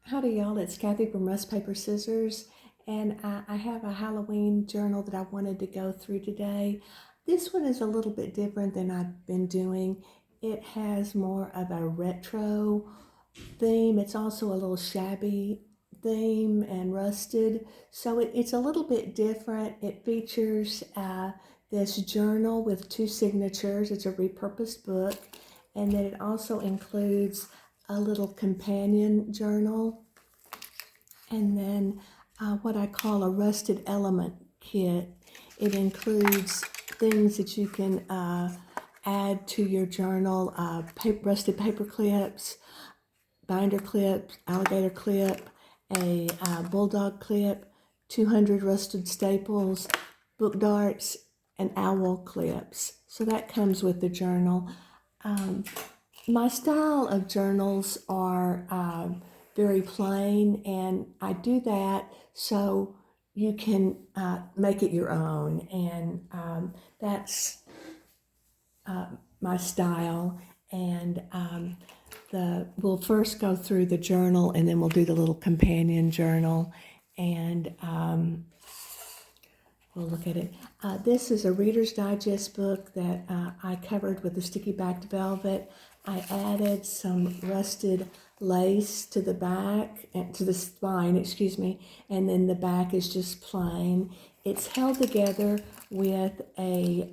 Howdy y'all, it's Kathy from RustPaperScissors, and I have a Halloween journal that I wanted to go through today. This one is a little bit different than I've been doing. It has more of a retro theme. It's also a little shabby theme and rusted, so it's a little bit different. It features this journal with two signatures. It's a repurposed book, and then it also includes a little companion journal, and then what I call a rusted element kit. It includes things that you can add to your journal, rusted paper clips, binder clip, alligator clip, a bulldog clip, 200 rusted staples, book darts, and owl clips. So that comes with the journal. My style of journals are very plain, and I do that so you can make it your own, and that's my style. And we'll first go through the journal, and then we'll do the little companion journal, and we'll look at it. This is a Reader's Digest book that I covered with the sticky backed velvet. I added some rusted lace to the back, to the spine, and then the back is just plain. It's held together with a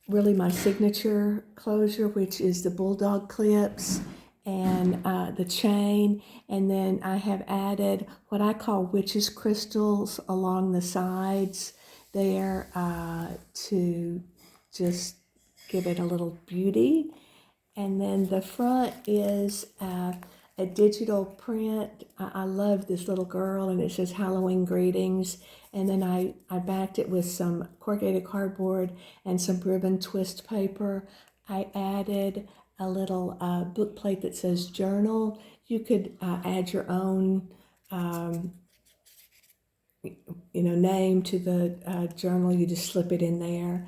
really my signature closure, which is the bulldog clips and the chain, and then I have added what I call witch's crystals along the sides there to just give it a little beauty. And then the front is a digital print. I love this little girl, and it says Halloween greetings. And then I backed it with some corrugated cardboard and some ribbon twist paper. I added a little book plate that says journal. You could add your own name to the journal. You just slip it in there.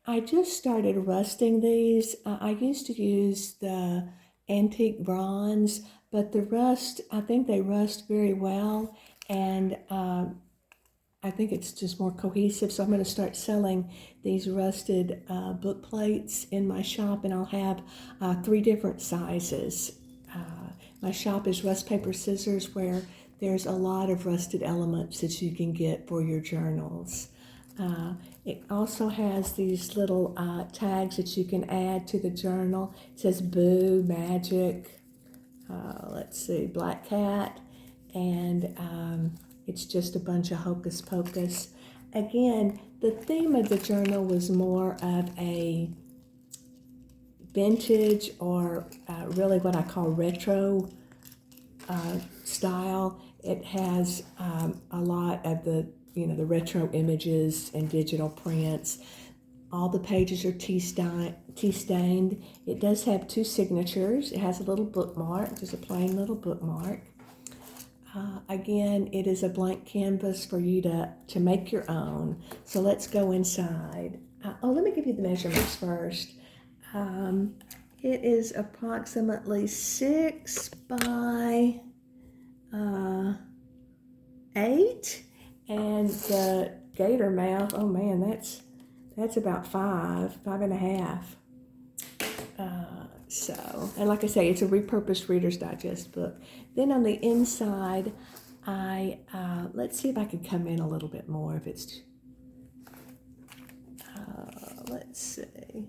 I just started rusting these. I used to use the antique bronze, but the rust, I think they rust very well, and I think it's just more cohesive. So I'm going to start selling these rusted book plates in my shop, and I'll have 3 different sizes. My shop is Rust Paper Scissors, where there's a lot of rusted elements that you can get for your journals. It also has these little tags that you can add to the journal. It says Boo, Magic, Black Cat, and it's just a bunch of hocus pocus. Again, the theme of the journal was more of a vintage or really what I call retro style. It has a lot of the retro images and digital prints. All the pages are tea stained. It does have 2 signatures. It has a little bookmark, just a plain little bookmark. Again, it is a blank canvas for you to make your own. So let's go inside. Let me give you the measurements first. It is approximately 6 by 8. And the gator mouth, oh man, that's about 5.5. And like I say, it's a repurposed Reader's Digest book. Then on the inside, let's see if I can come in a little bit more. If it's, let's see,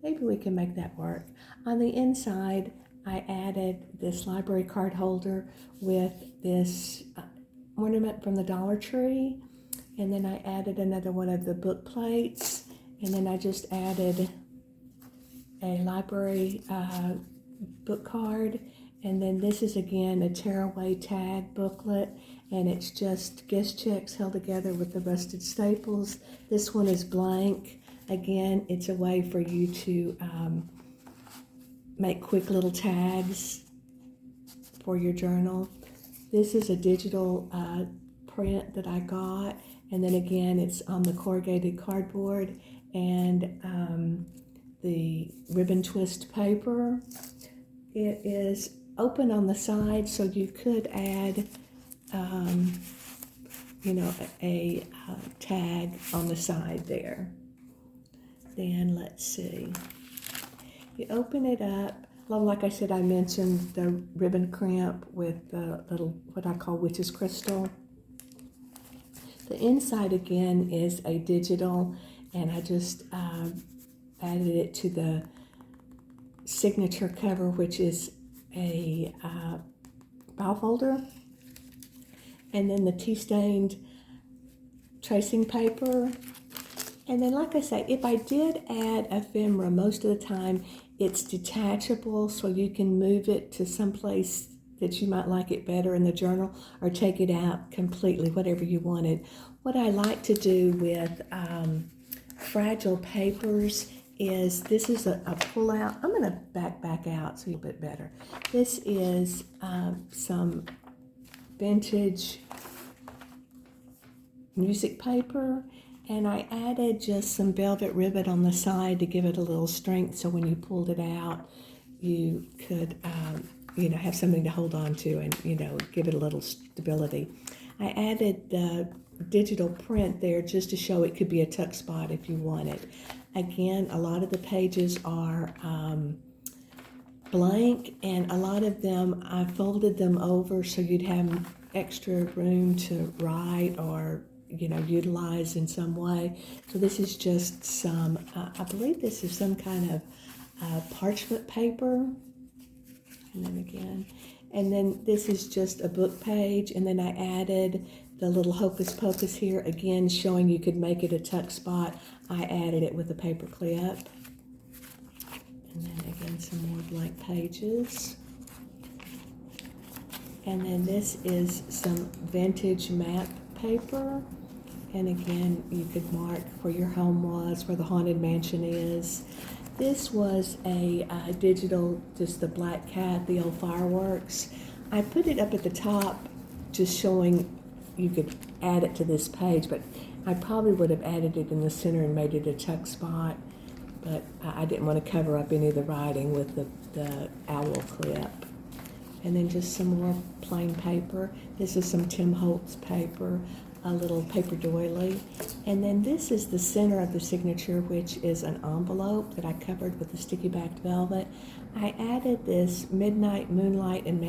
maybe we can make that work. On the inside, I added this library card holder with this ornament from the Dollar Tree, and then I added another one of the book plates, and then I just added a library book card, and then this is again a tearaway tag booklet, and it's just guest checks held together with the rusted staples. This one is blank. Again, it's a way for you to make quick little tags for your journal. This is a digital print that I got, and then again it's on the corrugated cardboard and the ribbon twist paper. It is open on the side, so you could add, you know, a tag on the side there. Then let's see. You open it up. Well, like I said, I mentioned the ribbon crimp with the little, what I call witch's crystal. The inside again is a digital, and I just added it to the signature cover, which is a file folder. And then the tea-stained tracing paper. And then, like I say, if I did add ephemera, most of the time it's detachable, so you can move it to someplace that you might like it better in the journal, or take it out completely, whatever you wanted. What I like to do with fragile papers is, this is a pull-out. I'm going to back out so you'll bit better. This is some vintage music paper, and I added just some velvet ribbon on the side to give it a little strength, so when you pulled it out, you could, you know, have something to hold on to and, you know, give it a little stability. I added the digital print there just to show it could be a tuck spot if you wanted. Again, a lot of the pages are blank, and a lot of them I folded them over so you'd have extra room to write or, you know, utilize in some way. So this is just some, I believe this is some kind of parchment paper. And then again, and then this is just a book page, and then I added the little hocus pocus here, again showing you could make it a tuck spot. I added it with a paper clip. And then again, some more blank pages. And then this is some vintage map paper. And again, you could mark where your home was, where the haunted mansion is. This was a digital, just the black cat, the old fireworks. I put it up at the top just showing you could add it to this page, but I probably would have added it in the center and made it a tuck spot, but I didn't want to cover up any of the writing with the owl clip. And then just some more plain paper. This is some Tim Holtz paper, a little paper doily. And then this is the center of the signature, which is an envelope that I covered with the sticky backed velvet. I added this Midnight Moonlight and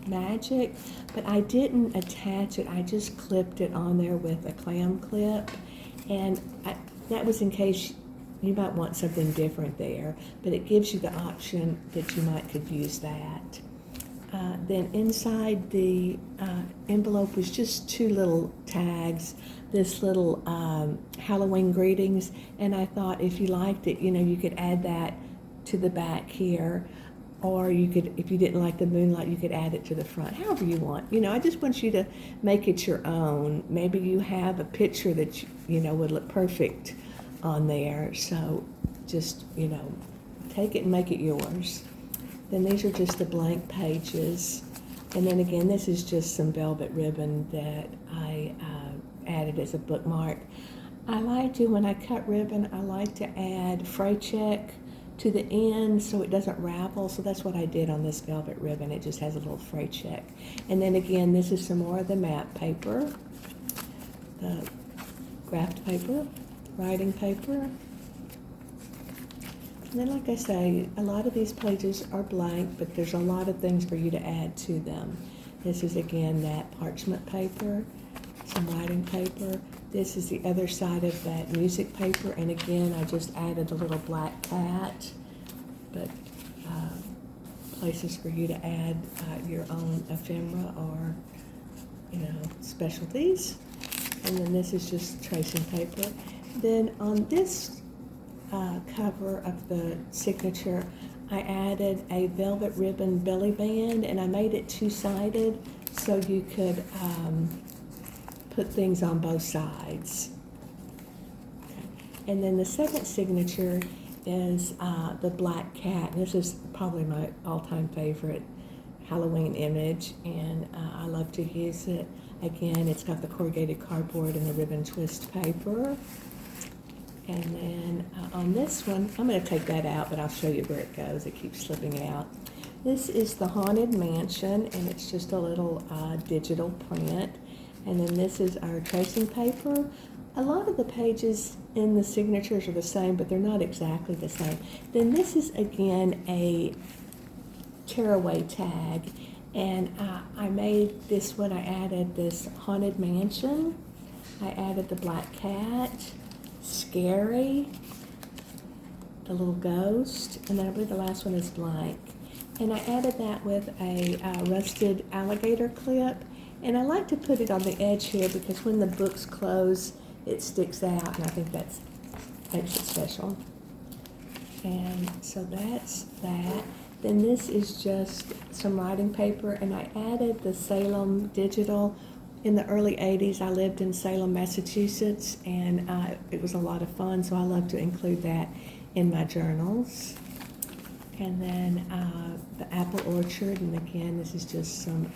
Magic, but I didn't attach it. I just clipped it on there with a clam clip. And that was in case you might want something different there, but it gives you the option that you might could use that. Then inside the envelope was just two little tags, this little Halloween greetings, and I thought if you liked it, you know, you could add that to the back here, or you could, if you didn't like the moonlight, you could add it to the front, however you want. You know, I just want you to make it your own. Maybe you have a picture that you know would look perfect on there, so just, you know, take it and make it yours. Then these are just the blank pages. And then again, this is just some velvet ribbon that I added as a bookmark. I like to, when I cut ribbon, I like to add fray check to the end so it doesn't ravel. So that's what I did on this velvet ribbon. It just has a little fray check. And then again, this is some more of the map paper, the graphed paper, writing paper. And then, like I say, a lot of these pages are blank, but there's a lot of things for you to add to them. This is, again, that parchment paper, some writing paper. This is the other side of that music paper, and again, I just added a little black cat, but places for you to add your own ephemera or, you know, specialties. And then this is just tracing paper. Then on this cover of the signature, I added a velvet ribbon belly band, and I made it two-sided so you could put things on both sides. Okay. And then the second signature is the black cat. This is probably my all-time favorite Halloween image, and I love to use it. Again, it's got the corrugated cardboard and the ribbon twist paper. And then on this one, I'm going to take that out, but I'll show you where it goes. It keeps slipping out. This is the Haunted Mansion, and it's just a little digital print. And then this is our tracing paper. A lot of the pages in the signatures are the same, but they're not exactly the same. Then this is, again, a tearaway tag. And I made this when I added this Haunted Mansion. I added the black cat, Scary, the little ghost, and then I believe the last one is blank. And I added that with a rusted alligator clip. And I like to put it on the edge here because when the books close, it sticks out, and I think that makes it special. And so that's that. Then this is just some writing paper, and I added the Salem digital. In the early 80s, I lived in Salem, Massachusetts, and it was a lot of fun, so I love to include that in my journals. And then the apple orchard, and again, this is just some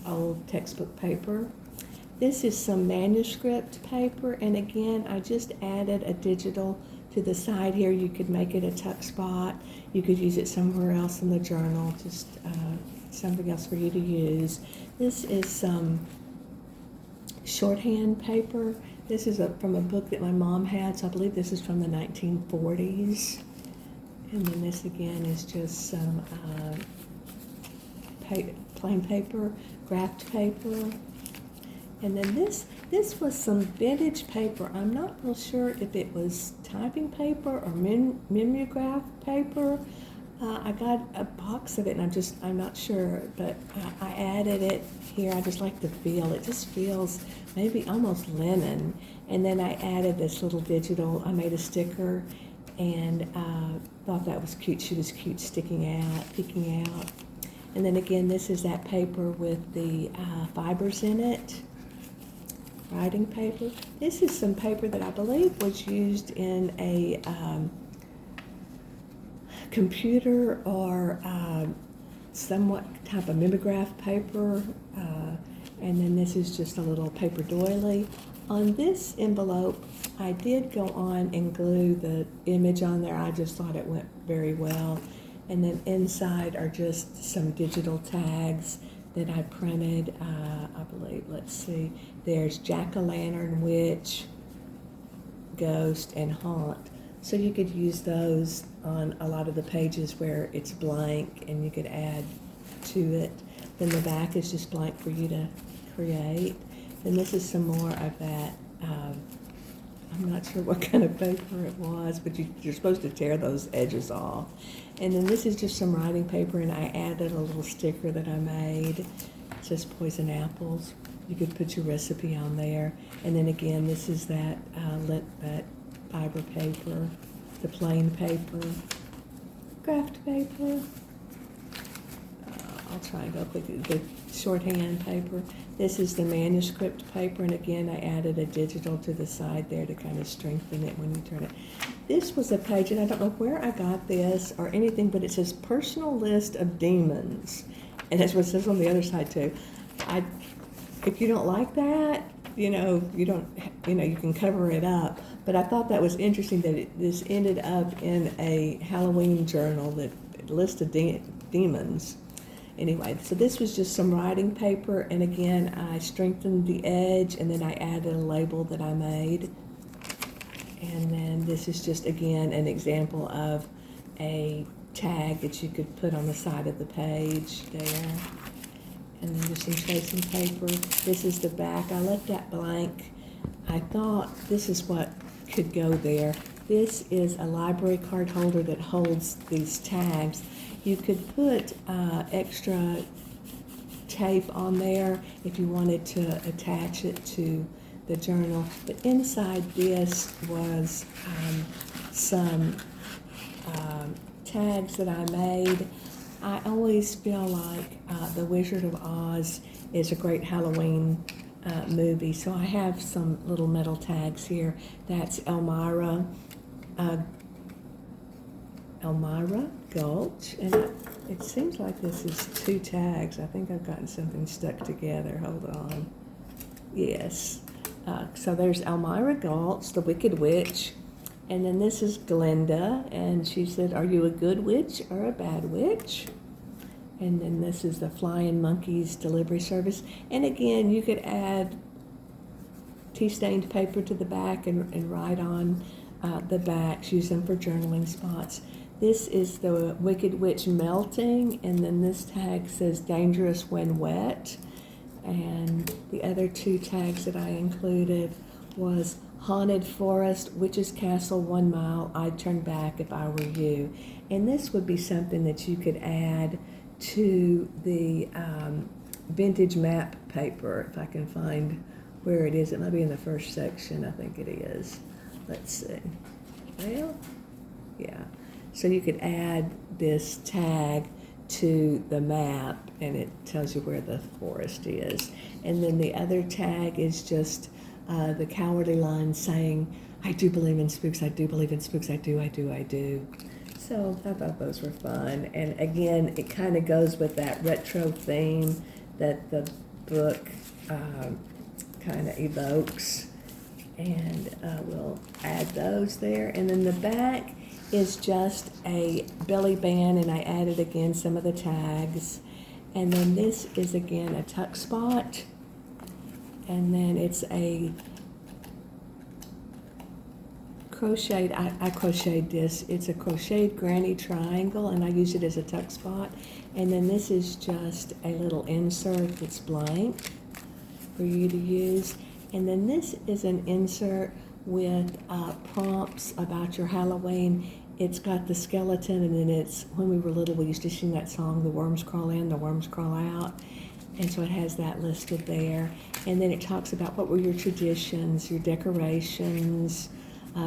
old textbook paper. This is some manuscript paper, and again, I just added a digital to the side here. You could make it a tuck spot. You could use it somewhere else in the journal, just something else for you to use. This is some shorthand paper. This is from a book that my mom had, so I believe this is from the 1940s. And then this again is just some plain paper, graphed paper. And then this was some vintage paper. I'm not real sure if it was typing paper or mimeograph paper. I got a box of it, and I'm not sure, but I added it here. I just like the feel. It just feels maybe almost linen. And then I added this little digital. I made a sticker, and thought that was cute. She was cute sticking out, peeking out. And then again, this is that paper with the fibers in it. Writing paper. This is some paper that I believe was used in a computer or somewhat type of mimeograph paper. And then this is just a little paper doily. On this envelope, I did go on and glue the image on there. I just thought it went very well. And then inside are just some digital tags that I printed. I believe, let's see, there's jack-o'-lantern, witch, ghost, and haunt. So you could use those on a lot of the pages where it's blank, and you could add to it. Then the back is just blank for you to create. Then this is some more of that. I'm not sure what kind of paper it was, but you're supposed to tear those edges off. And then this is just some writing paper, and I added a little sticker that I made. It says poison apples. You could put your recipe on there. And then again, this is that fiber paper, the plain paper, graphed paper. I'll try and go quickly. The shorthand paper. This is the manuscript paper, and again, I added a digital to the side there to kind of strengthen it when you turn it. This was a page, and I don't know where I got this or anything, but it says personal list of demons, and that's what it says on the other side too. If you don't like that, you can cover it up. But I thought that was interesting that this ended up in a Halloween journal that listed demons. Anyway, so this was just some writing paper, and again, I strengthened the edge, and then I added a label that I made. And then this is just, again, an example of a tag that you could put on the side of the page there. And then there's some tracing paper. This is the back. I left that blank. I thought this is what could go there. This is a library card holder that holds these tags. You could put extra tape on there if you wanted to attach it to the journal. But inside this was some tags that I made. I always feel like The Wizard of Oz is a great Halloween movie, so I have some little metal tags here. That's Elmira Gulch, and it seems like this is 2 tags. I think I've gotten something stuck together. Hold on. Yes. So there's Elmira Gulch, the Wicked Witch, and then this is Glinda, and she said, "Are you a good witch or a bad witch?" And then this is the Flying Monkeys delivery service. And again, you could add tea-stained paper to the back and write on the backs, use them for journaling spots. This is the Wicked Witch melting, and then this tag says dangerous when wet. And the other two tags that I included was Haunted Forest, Witch's Castle 1 mile, I'd turn back if I were you. And this would be something that you could add to the vintage map paper, if I can find where it is. It might be in the first section, I think it is. Let's see. Well, yeah. So you could add this tag to the map, and it tells you where the forest is. And then the other tag is just the cowardly line saying, I do believe in spooks, I do believe in spooks, I do, I do, I do. So I thought those were fun. And again, it kind of goes with that retro theme that the book kind of evokes. And we'll add those there. And then the back is just a belly band, and I added again some of the tags. And then this is again a tuck spot. And then it's a crocheted, I crocheted this. It's a crocheted granny triangle, and I use it as a tuck spot. And then this is just a little insert that's blank for you to use. And then this is an insert with prompts about your Halloween. It's got the skeleton, and then it's, when we were little, we used to sing that song, the worms crawl in, the worms crawl out. And so it has that listed there. And then it talks about what were your traditions, your decorations,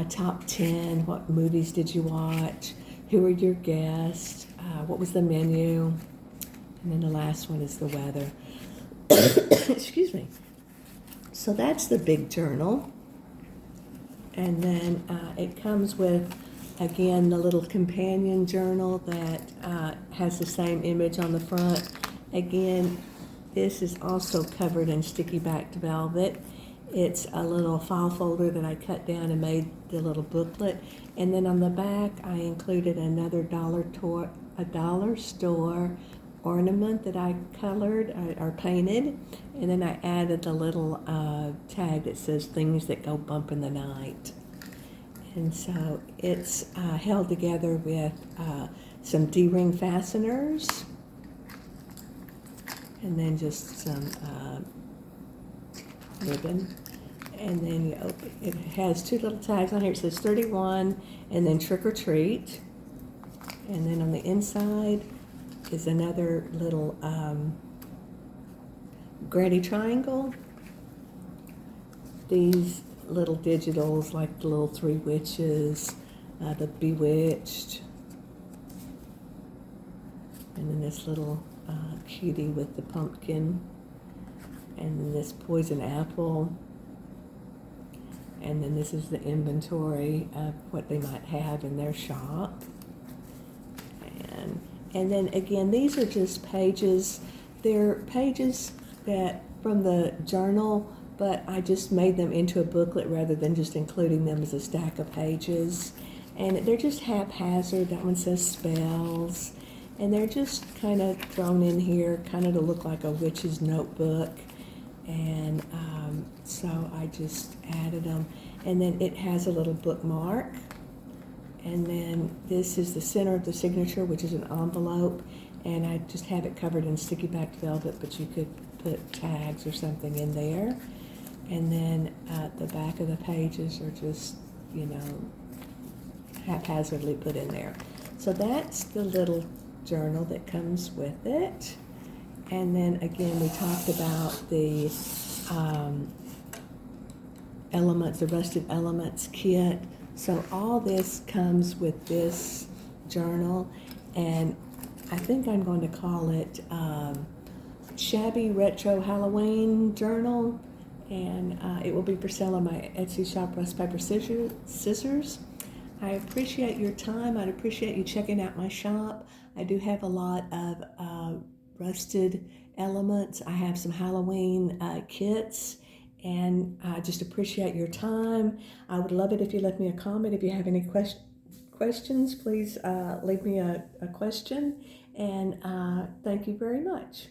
top 10, what movies did you watch, who were your guests, what was the menu, and then the last one is the weather. Excuse me. So that's the big journal. And then it comes with, again, the little companion journal that has the same image on the front. Again, this is also covered in sticky backed velvet. It's a little file folder that I cut down and made the little booklet. And then on the back, I included another dollar store ornament that I colored or painted. And then I added the little tag that says things that go bump in the night. And so it's held together with some D-ring fasteners, and then just some ribbon. And then you open, it has two little tags on here. It says 31 and then trick or treat. And then on the inside is another little granny triangle. These little digitals, like the little three witches, the bewitched, and then this little cutie with the pumpkin, and then this poison apple, and then this is the inventory of what they might have in their shop. And then again, these are just pages. They're pages that from the journal, but I just made them into a booklet rather than just including them as a stack of pages. And they're just haphazard. That one says spells. And they're just kind of thrown in here, kind of to look like a witch's notebook. And so I just added them. And then it has a little bookmark. And then this is the center of the signature, which is an envelope. And I just have it covered in sticky backed velvet, but you could put tags or something in there. And then the back of the pages are just, you know, haphazardly put in there. So that's the little journal that comes with it. And then again, we talked about the elements, the Rusted Elements kit. So all this comes with this journal, and I think I'm going to call it Shabby Retro Halloween Journal, and it will be for sale on my Etsy shop, RustPaperScissors. I appreciate your time. I'd appreciate you checking out my shop. I do have a lot of rusted elements. I have some Halloween kits, and I just appreciate your time. I would love it if you left me a comment. If you have any questions, please leave me a question. And thank you very much.